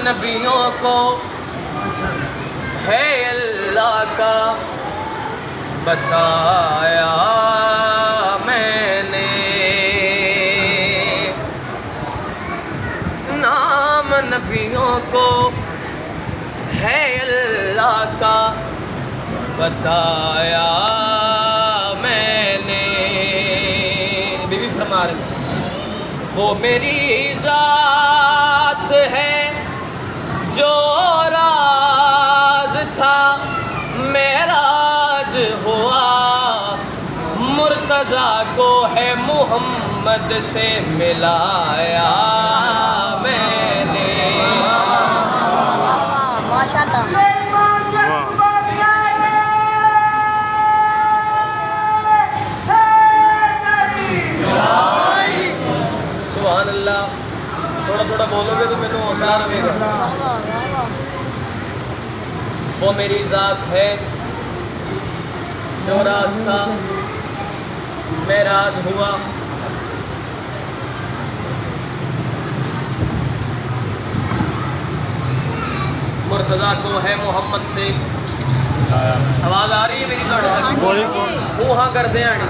نبیوں کو ہے اللہ کا بتایا میں نے، نام نبیوں کو ہے اللہ کا بتایا میں نے۔ بی بی فرما رہی وہ میری ذات ہے جو راز تھا معراج ہوا، مرتضیٰ کو ہے محمد سے ملایا میں نے۔ ماشاءاللہ سبحان اللہ۔ تھوڑا تھوڑا بولو گے تو میں نے حوصلہ رہے گا۔ وہ میری ذات ہے جو راز تھا معراج ہوا، مرتضیٰ کو ہے محمد سے۔ آواز آ رہی ہے میری تھوڑے تک؟ ہاں کر دیں آنی۔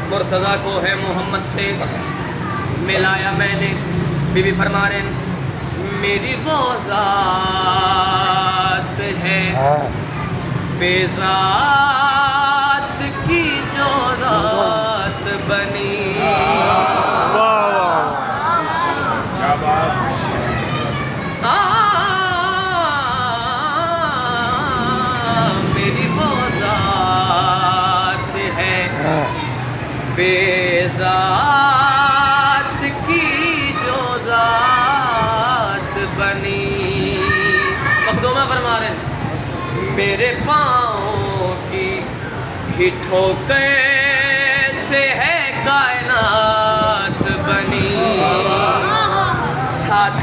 مرتضیٰ کو ہے محمد سے ملایا میں نے۔ بی بی فرما رہے ہیں میری وہ ذات ہے بے ذات کی جو ذات بنی، میری وہ ذات ہے بے ذات کی جو ذات بنی۔ مقدومہ فرما رہے ہیں میرے پاؤں کی ہی ٹھوکر سے ہے کائنات بنی، ساتھ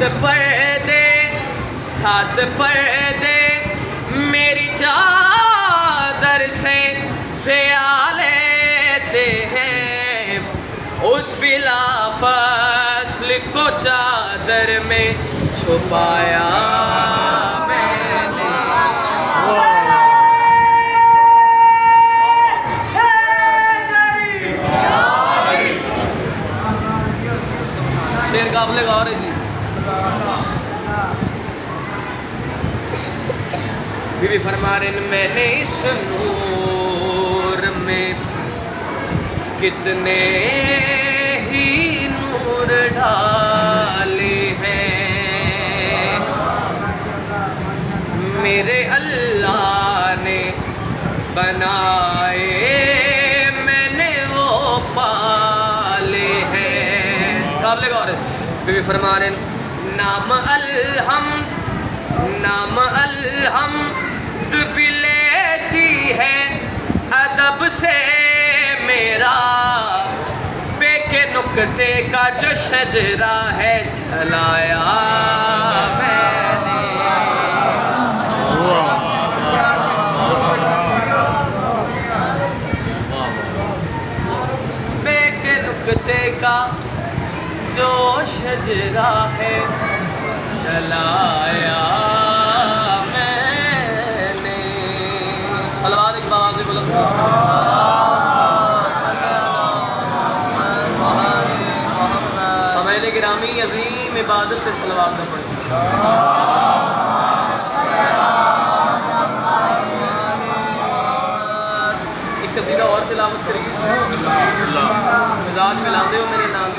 پردے میری چادر سے سیا لیتے ہیں، اس بلا فصل کو چادر میں چھپایا میں نے۔ شیر قابل غور ہے جی۔ بی بی فرما رہے ہیں میں نے اس نور میں کتنے ہی نور ڈالے ہیں، میرے اللہ نے بنائے میں نے وہ پالے ہیں۔ قابل غور ہے۔ بی بی فرما رہے ہیں نام الحمد بھی لیتی ہے ادب سے میرا، بے کے نکتے کا جو شجرہ ہے جھلایا میں نے۔ بے کے نکتے کا جو شجرہ ہے جھلایا میں نے۔ صلوات ایک بار سے بلند سامعین گرامی عظیم عبادت صلوات کا پڑھیں۔ ایک قصیدہ اور تلاوت کریے، مزاج ملاتے ہو میرے نام۔